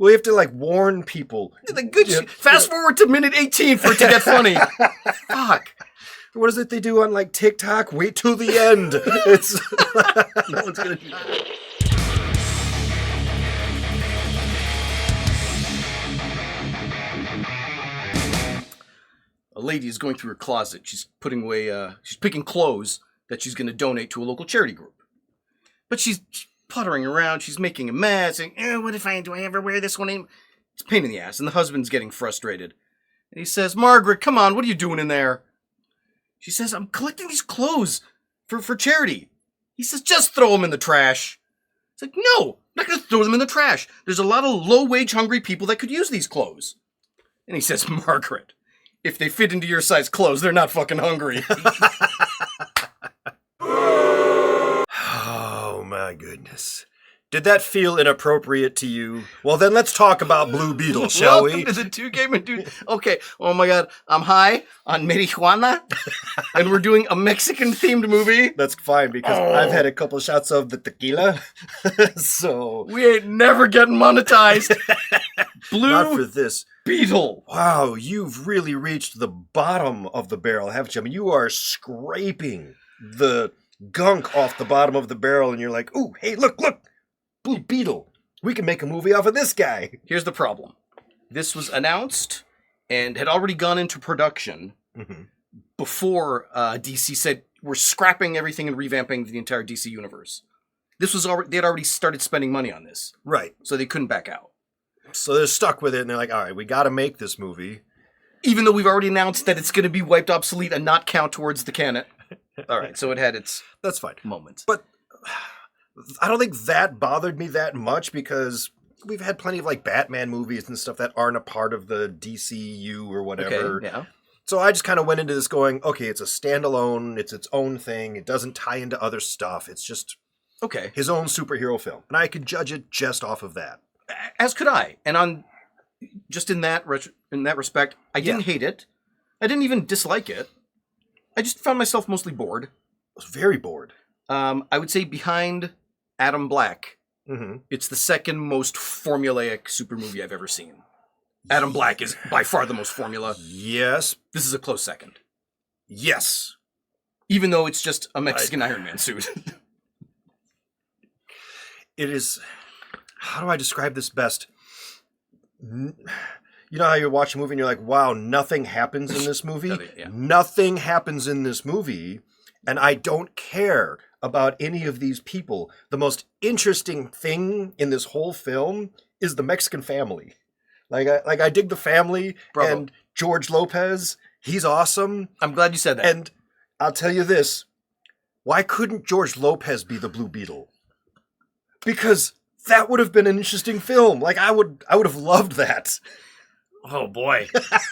Well, you have to, like, warn people. Fast forward to minute 18 for it to get funny. Fuck. What is it they do on, like, TikTok? Wait till the end. It's No one's going to do that. A lady is going through her closet. She's putting away, she's picking clothes that she's going to donate to a local charity group. But she's puttering around. She's making a mess. Saying, do I ever wear this one? It's a pain in the ass. And the husband's getting frustrated. And he says, Margaret, come on. What are you doing in there? She says, I'm collecting these clothes for charity. He says, just throw them in the trash. It's like, no, I'm not going to throw them in the trash. There's a lot of low-wage, hungry people that could use these clothes. And he says, Margaret, if they fit into your size clothes, they're not fucking hungry. Oh, my goodness. Did that feel inappropriate to you? Well, then let's talk about Blue Beetle, shall we? Welcome to the Two Gamer Dude. Okay, oh my god, I'm high on marijuana, and we're doing a Mexican-themed movie. That's fine, because I've had a couple shots of the tequila, so... We ain't never getting monetized. Blue Not for this. Beetle. Wow, you've really reached the bottom of the barrel, haven't you? I mean, you are scraping the gunk off the bottom of the barrel, and you're like, ooh, hey, look! Blue Beetle. We can make a movie off of this guy. Here's the problem. This was announced and had already gone into production before DC said we're scrapping everything and revamping the entire DC universe. This was already, they had already started spending money on this. Right. So they couldn't back out. So they're stuck with it, and they're like, all right, we got to make this movie. Even though we've already announced that it's going to be wiped obsolete and not count towards the canon. All right, so it had its That's fine. moments. But I don't think that bothered me that much because we've had plenty of like Batman movies and stuff that aren't a part of the DCU or whatever. Okay, yeah. So I just kind of went into this going, okay, it's a standalone, it's its own thing. It doesn't tie into other stuff. It's just his own superhero film. And I could judge it just off of that. As could I. And on just in that respect, I didn't hate it. I didn't even dislike it. I just found myself mostly bored. I was very bored. I would say behind Adam Black, it's the second most formulaic super movie I've ever seen. Adam Black is by far the most formula. Yes. This is a close second. Yes. Even though it's just a Mexican Iron Man suit. It is... How do I describe this best? You know how you watch a movie and you're like, wow, nothing happens in this movie? Nothing happens in this movie, and I don't care about any of these people. The most interesting thing in this whole film is the Mexican family. I dig the family. Bravo. And George Lopez, he's awesome. I'm glad you said that. And I'll tell you this, why couldn't George Lopez be the Blue Beetle? Because that would have been an interesting film. Like I would have loved that. Oh boy.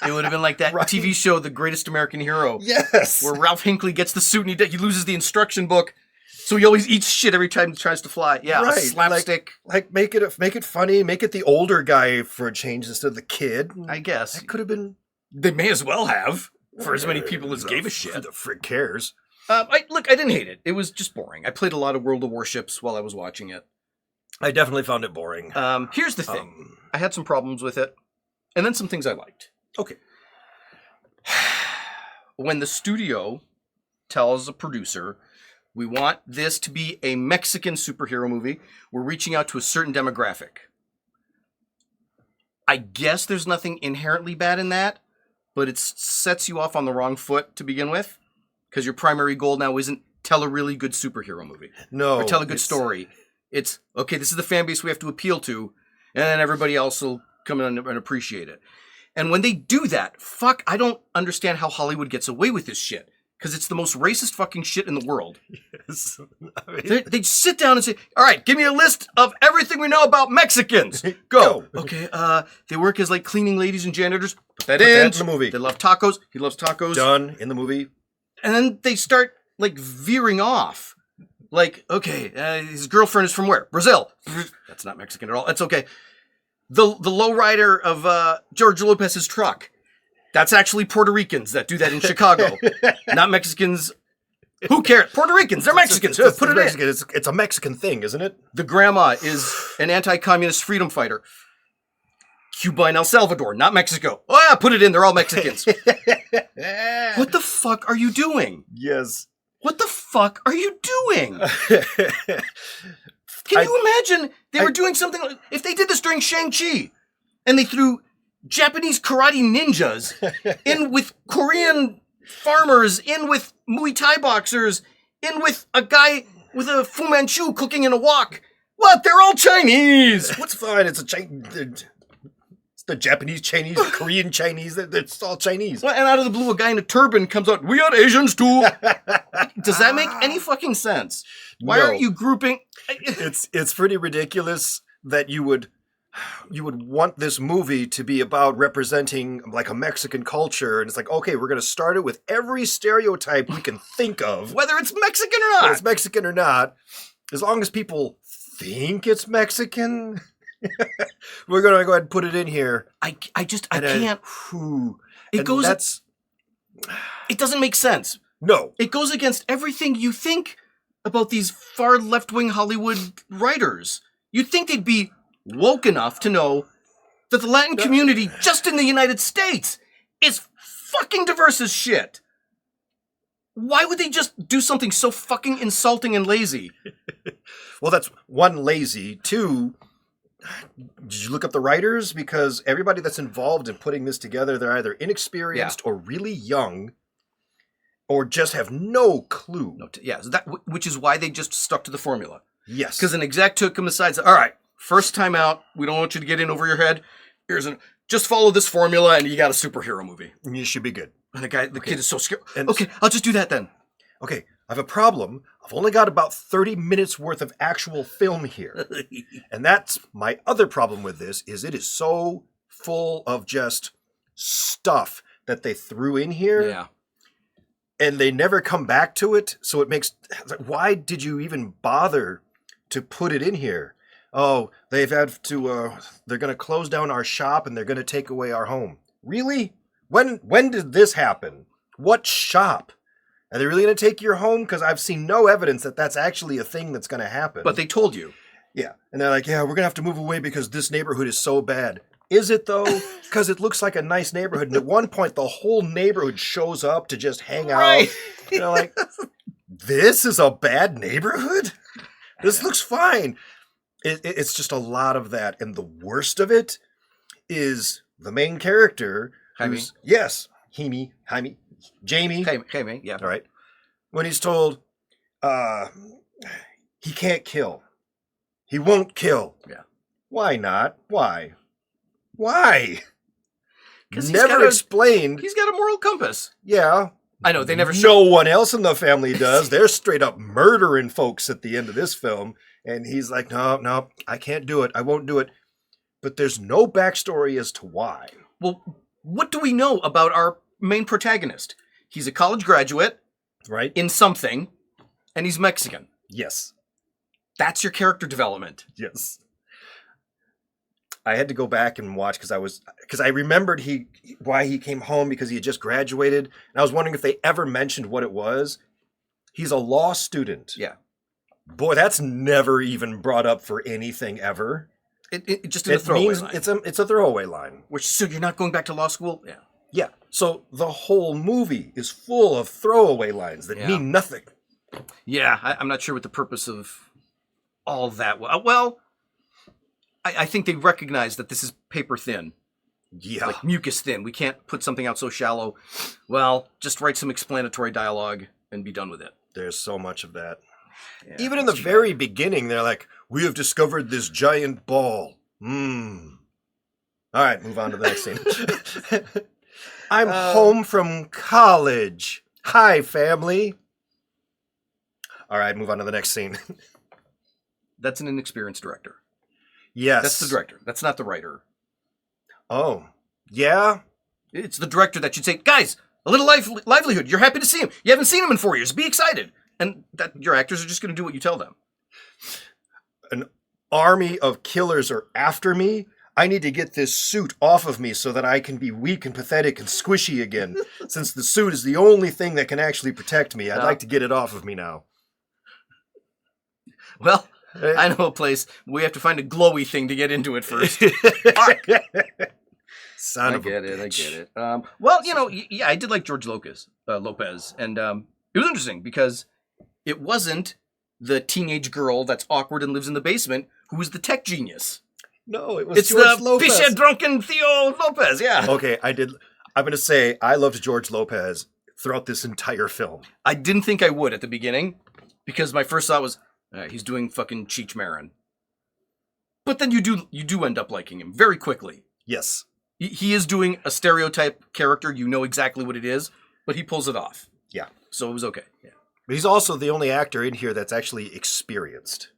It would have been like that TV show, The Greatest American Hero. Yes. Where Ralph Hinckley gets the suit and he loses the instruction book. So he always eats shit every time he tries to fly. Yeah, right. A slapstick. Like make it funny, make it the older guy for a change instead of the kid. I guess. It could have been. They may as well have, for as many people as gave a shit. Who the frick cares? I didn't hate it. It was just boring. I played a lot of World of Warships while I was watching it. I definitely found it boring. Here's the thing. I had some problems with it, and then some things I liked. Okay. When the studio tells a producer, we want this to be a Mexican superhero movie, we're reaching out to a certain demographic. I guess there's nothing inherently bad in that, but it sets you off on the wrong foot to begin with, because your primary goal now isn't tell a really good superhero movie. No. Or tell a good story. It's, okay, this is the fan base we have to appeal to, and then everybody else will come in and appreciate it. And when they do that, I don't understand how Hollywood gets away with this shit. Because it's the most racist fucking shit in the world. Yes. I mean... They sit down and say, all right, give me a list of everything we know about Mexicans. Go. Okay, they work as like cleaning ladies and janitors. Put that in the movie. They love tacos. He loves tacos. Done in the movie. And then they start like veering off. Like, okay, his girlfriend is from where? Brazil. That's not Mexican at all. That's okay. The lowrider of George Lopez's truck. That's actually Puerto Ricans that do that in Chicago. Not Mexicans. Who cares? Puerto Ricans. They're Mexicans. Put it Mexican. in. It's a Mexican thing, isn't it? The grandma is an anti-communist freedom fighter. Cuba and El Salvador, not Mexico. Oh, yeah, put it in. They're all Mexicans. What the fuck are you doing? Yes. What the fuck are you doing? Can you imagine they were doing something like, if they did this during Shang-Chi and they threw Japanese karate ninjas in with Korean farmers, in with Muay Thai boxers, in with a guy with a Fu Manchu cooking in a wok. What? They're all Chinese. What's fine? It's the Japanese Chinese, the Korean Chinese. It's all Chinese. Well, and out of the blue, a guy in a turban comes out. We are Asians too. Does that make any fucking sense? Why aren't you grouping? It's pretty ridiculous that you would want this movie to be about representing like a Mexican culture, and it's like, okay, we're going to start it with every stereotype we can think of, whether it's Mexican or not. Whether it's Mexican or not, as long as people think it's Mexican, we're going to go ahead and put it in here. I can't. It doesn't make sense. No, it goes against everything you think about these far left-wing Hollywood writers. You'd think they'd be woke enough to know that the Latin community just in the United States is fucking diverse as shit. Why would they just do something so fucking insulting and lazy? Well, that's one, lazy. Two, did you look up the writers? Because everybody that's involved in putting this together, they're either inexperienced or really young, or just have no clue. Which is why they just stuck to the formula. Yes. Because an exec took them aside and said, all right, first time out, we don't want you to get in over your head. Just follow this formula and you got a superhero movie. You should be good. And the kid is so scared. Okay, I'll just do that then. Okay, I have a problem. I've only got about 30 minutes worth of actual film here. And that's my other problem with this, is it is so full of just stuff that they threw in here. Yeah. And they never come back to it. So it makes, why did you even bother to put it in here? Oh, they've had to, they're going to close down our shop and they're going to take away our home. Really? When did this happen? What shop? Are they really going to take your home? Because I've seen no evidence that that's actually a thing that's going to happen. But they told you. Yeah. And they're like, yeah, we're going to have to move away because this neighborhood is so bad. Is it, though? Because it looks like a nice neighborhood. And at one point, the whole neighborhood shows up to just hang out. You know, like, this is a bad neighborhood? This looks fine. It's just a lot of that. And the worst of it is the main character. Jaime. Yes. Jamie. Jaime, yeah. All right. When he's told he can't kill. He won't kill. Yeah. Why not? Why? Because never explained. He's got a moral compass. Yeah. I know, they never No one else in the family does. They're straight up murdering folks at the end of this film. And he's like, no, I can't do it. I won't do it. But there's no backstory as to why. Well, what do we know about our main protagonist? He's a college graduate. Right. In something. And he's Mexican. Yes. That's your character development. Yes. I had to go back and watch because I remembered why he came home, because he had just graduated. And I was wondering if they ever mentioned what it was. He's a law student. Yeah. Boy, that's never even brought up for anything ever. It just in a throwaway line. It's a throwaway line. So you're not going back to law school? Yeah. Yeah. So the whole movie is full of throwaway lines that mean nothing. Yeah, I'm not sure what the purpose of all that was. Well, I think they recognize that this is paper thin. Yeah. Like mucus thin. We can't put something out so shallow. Well, just write some explanatory dialogue and be done with it. There's so much of that. Yeah, even in the very beginning, they're like, we have discovered this giant ball. All right, move on to the next scene. I'm home from college. Hi, family. All right, move on to the next scene. That's an inexperienced director. Yes. That's the director. That's not the writer. Oh, yeah? It's the director that should say, guys, a little livelihood. You're happy to see him. You haven't seen him in 4 years. Be excited. And that your actors are just going to do what you tell them. An army of killers are after me. I need to get this suit off of me so that I can be weak and pathetic and squishy again. Since the suit is the only thing that can actually protect me, I'd like to get it off of me now. Well, I know a place. We have to find a glowy thing to get into it first. Son of a bitch. I get it. I did like George Lopez, and it was interesting because it wasn't the teenage girl that's awkward and lives in the basement who was the tech genius. No, it was George Lopez. It's the drunken Theo Lopez, yeah. Okay, I'm going to say I loved George Lopez throughout this entire film. I didn't think I would at the beginning because my first thought was, he's doing fucking Cheech Marin. But then you do end up liking him very quickly. Yes. He is doing a stereotype character. You know exactly what it is, but he pulls it off. Yeah. So it was okay. Yeah. But he's also the only actor in here that's actually experienced.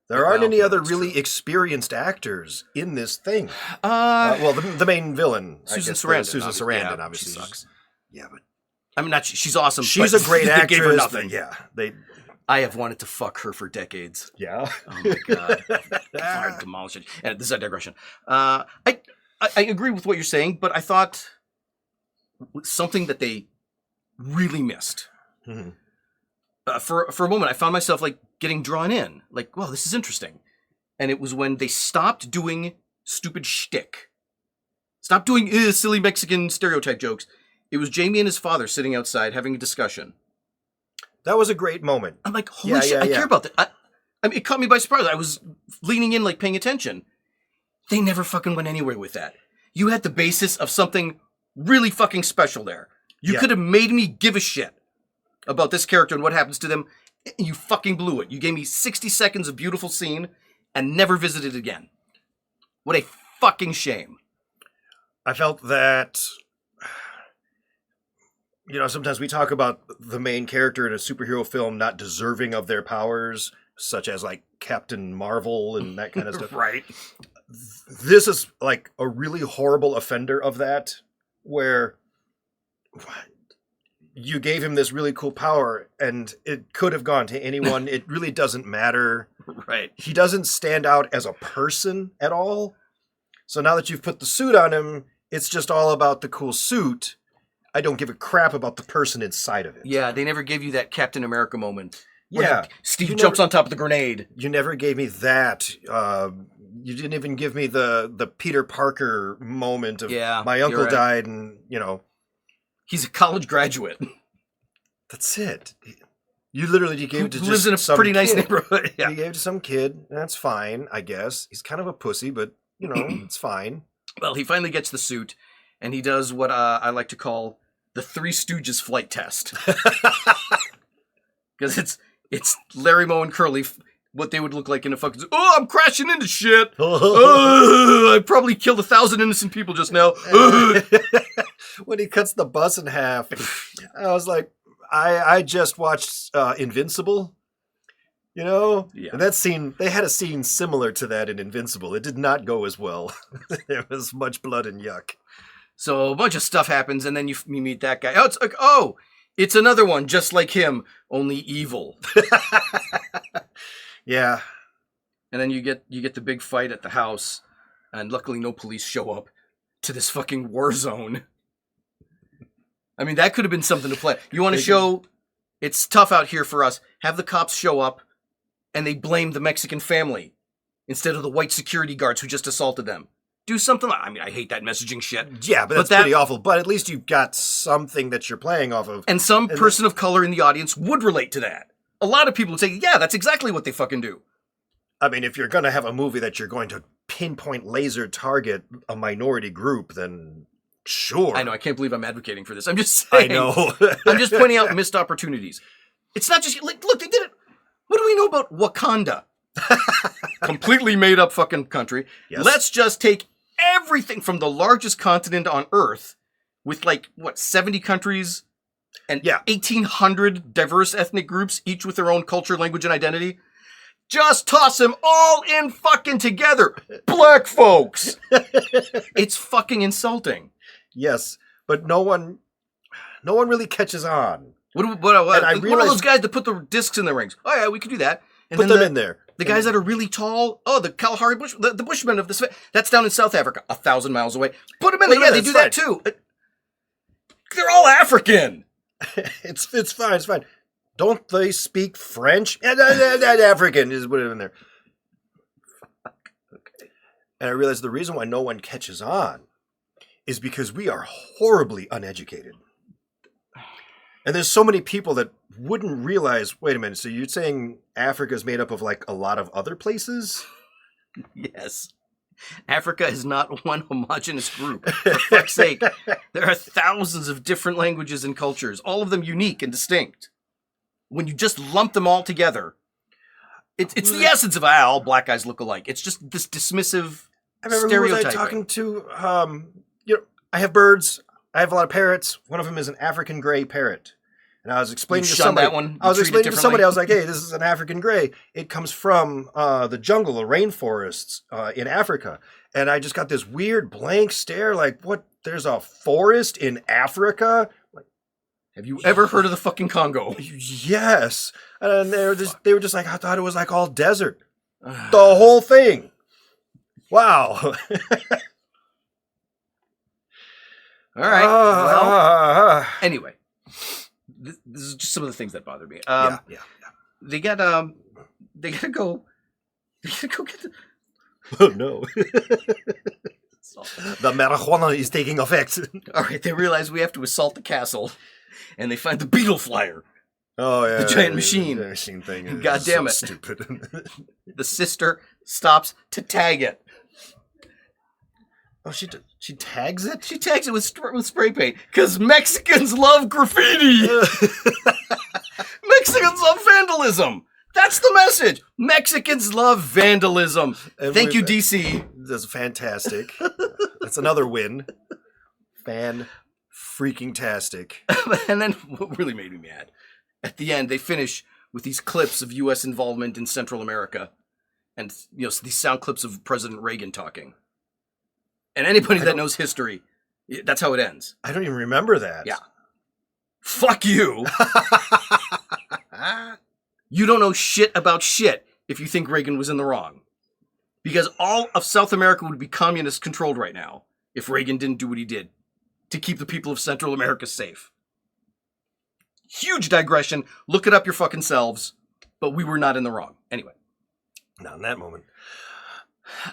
There aren't any other really experienced actors in this thing. The main villain, Susan Sarandon. Susan Sarandon, yeah, obviously. She sucks. Yeah, but I mean, she's awesome. She's a great actress. Gave her nothing. Yeah, I have wanted to fuck her for decades. Yeah. Oh my god. I'd demolish it. And this is a digression. I agree with what you're saying, but I thought something that they really missed. Mm-hmm. For a moment, I found myself like getting drawn in. Like, well, this is interesting. And it was when they stopped doing stupid shtick. Stopped doing silly Mexican stereotype jokes. It was Jamie and his father sitting outside having a discussion. That was a great moment. I'm like, holy shit, I care about that. I mean, it caught me by surprise. I was leaning in, like, paying attention. They never fucking went anywhere with that. You had the basis of something really fucking special there. You could have made me give a shit about this character and what happens to them, and you fucking blew it. You gave me 60 seconds of beautiful scene and never visited again. What a fucking shame. I felt that, sometimes we talk about the main character in a superhero film not deserving of their powers, such as like Captain Marvel and that kind of stuff. Right. This is like a really horrible offender of that, where you gave him this really cool power and it could have gone to anyone. It really doesn't matter. Right. He doesn't stand out as a person at all. So now that you've put the suit on him, it's just all about the cool suit. I don't give a crap about the person inside of it. Yeah, they never gave you that Captain America moment. Yeah. Steve jumps on top of the grenade. You never gave me that. You didn't even give me the Peter Parker moment of my uncle died and, He's a college graduate. That's it. You literally gave it to lives in a pretty nice neighborhood. Yeah. You gave it to some kid. That's fine, I guess. He's kind of a pussy, but, it's fine. Well, he finally gets the suit, and he does what I like to call the Three Stooges flight test. Because it's Larry, Moe, and Curly, what they would look like in a fucking... Oh, I'm crashing into shit! I probably killed 1,000 innocent people just now. When he cuts the bus in half, I was like, I just watched Invincible, Yeah. And that scene, they had a scene similar to that in Invincible. It did not go as well. There was much blood and yuck. So a bunch of stuff happens, and then you meet that guy. It's another one just like him, only evil. Yeah. And then you get the big fight at the house, and luckily no police show up to this fucking war zone. I mean, that could have been something to play. You want to show it's tough out here for us. Have the cops show up, and they blame the Mexican family instead of the white security guards who just assaulted them. Do something like... I mean, I hate that messaging shit. Yeah, but that's pretty awful. But at least you've got something that you're playing off of. And some person of color in the audience would relate to that. A lot of people would say, yeah, that's exactly what they fucking do. I mean, if you're going to have a movie that you're going to pinpoint laser target a minority group, then sure. I know, I can't believe I'm advocating for this. I'm just saying. I know. I'm just pointing out missed opportunities. It's not just... Like, look, they did it. What do we know about Wakanda? Completely made up fucking country. Yes. Let's just take everything from the largest continent on Earth with 70 countries and 1,800 diverse ethnic groups, each with their own culture, language, and identity. Just toss them all in fucking together. Black folks. It's fucking insulting. Yes, but no one really catches on. What are those guys that put the discs in their rings? Oh yeah, we could do that. And put them in there. The guys that are really tall, the Kalahari Bush, the Bushmen of this, that's down in South Africa, 1,000 miles away. Put them in there. Yeah, they do that too. They're all African. It's fine. It's fine. Don't they speak French? African is put it in there. Okay. And I realized the reason why no one catches on is because we are horribly uneducated. And there's so many people that wouldn't realize, wait a minute, so you're saying Africa is made up of like a lot of other places? Yes. Africa is not one homogenous group. For fuck's sake. There are thousands of different languages and cultures, all of them unique and distinct. When you just lump them all together, it's the essence of all black guys look alike. It's just this dismissive stereotyping. Who was I talking to? I have birds. I have a lot of parrots. One of them is an African gray parrot. And I was explaining to somebody. That one? I was explaining to somebody. I was like, "Hey, this is an African gray. It comes from the jungle, the rainforests in Africa." And I just got this weird blank stare, like, "What? There's a forest in Africa?" Like, have you ever heard of the fucking Congo? Yes. And they were just like, I thought it was like all desert, the whole thing. Wow. All right. Well, anyway. This is just some of the things that bother me. Yeah. They gotta go get the... Oh no. The marijuana is taking effect. All right, they realize we have to assault the castle, and they find the Beetle flyer. Oh yeah, the giant machine. The machine thing. God damn it! Stupid. The sister stops to tag it. Oh, she tags it? She tags it with spray paint. Because Mexicans love graffiti! Mexicans love vandalism! That's the message! Mexicans love vandalism! Thank you, DC. That's fantastic. That's another win. Fan-freaking-tastic. And then, what really made me mad, at the end, they finish with these clips of U.S. involvement in Central America. And, these sound clips of President Reagan talking. And anybody that knows history, that's how it ends. I don't even remember that. Yeah. Fuck you. You don't know shit about shit if you think Reagan was in the wrong. Because all of South America would be communist controlled right now if Reagan didn't do what he did to keep the people of Central America safe. Huge digression. Look it up your fucking selves. But we were not in the wrong. Anyway. Not in that moment.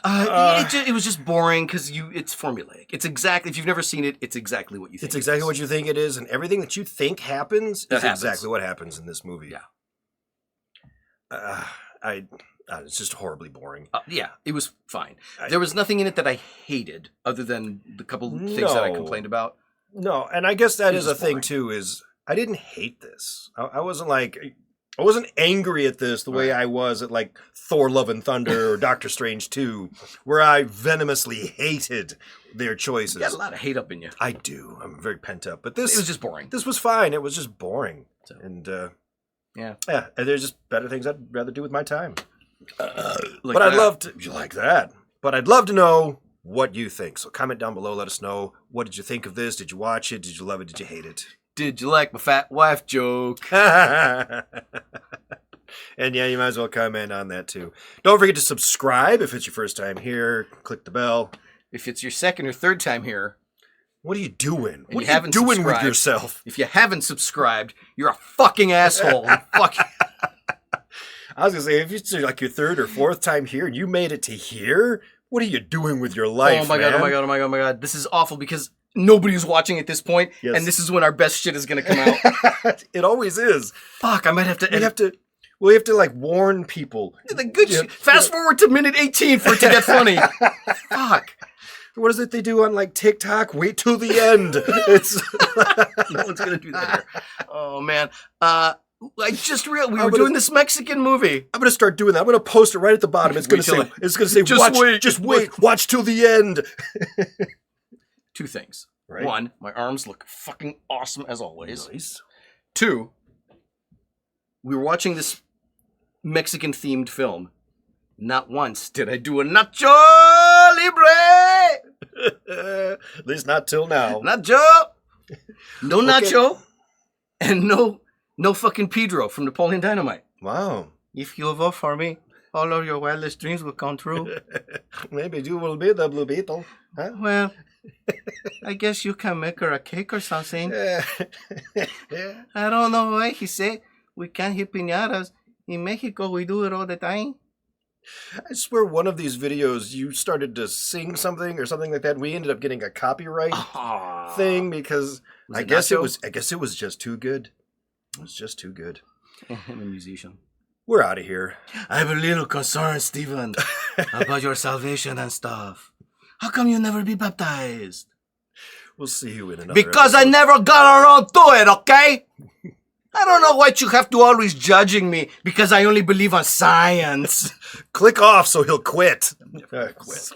It was just boring because it's formulaic. It's exactly, if you've never seen it, it's exactly what you think. It's exactly what you think it is, and everything that you think happens is exactly what happens in this movie. Yeah. It's just horribly boring. Yeah, it was fine. There was nothing in it that I hated, other than the couple things that I complained about. No, and I guess that is a thing too. Is I didn't hate this. I wasn't like. I wasn't angry at this the way I was at like Thor Love and Thunder or Doctor Strange 2, where I venomously hated their choices. You got a lot of hate up in you. I do. I'm very pent up. But this... It was just boring. This was fine. It was just boring. So, and, yeah, and there's just better things I'd rather do with my time. But I'd love to... You like that? But I'd love to know what you think. So comment down below. Let us know. What did you think of this? Did you watch it? Did you love it? Did you hate it? Did you like my fat wife joke? And yeah, you might as well comment on that too. Don't forget to subscribe if it's your first time here. Click the bell. If it's your second or third time here. What are you doing? What are you doing with yourself? If you haven't subscribed, you're a fucking asshole. Fuck. I was going to say, if it's like your third or fourth time here and you made it to here, what are you doing with your life, Oh my God, oh my God, oh my God, oh my God. This is awful because... nobody's watching at this point, and this is when our best shit is going to come out. It always is. Fuck, I might have to... We have to like warn people. The good shit. Fast forward to minute 18 for it to get funny. Fuck. What is it they do on like TikTok? Wait till the end. It's no one's going to do that here. Oh, man. I just realized we were doing this Mexican movie. I'm going to start doing that. I'm going to post it right at the bottom. It's going to say, just wait, watch till the end. Two things. Right. One, my arms look fucking awesome as always. Nice. Two, we were watching this Mexican-themed film. Not once did I do a Nacho Libre! At least not till now. Nacho! No Nacho! And no fucking Pedro from Napoleon Dynamite. Wow. If you vote for me, all of your wildest dreams will come true. Maybe you will be the Blue Beetle. Huh? Well, I guess you can make her a cake or something. Yeah. I don't know why he said we can't hit piñatas. In Mexico, we do it all the time. I swear one of these videos you started to sing something or something like that. We ended up getting a copyright thing because I guess it was just too good. It was just too good. I'm a musician. We're out of here. I'm a little concerned, Stephen, about your salvation and stuff. How come you never be baptized? We'll see you in another Because episode. I never got around to it, okay? I don't know why you have to always judging me because I only believe on science. Click off so he'll quit. Quit.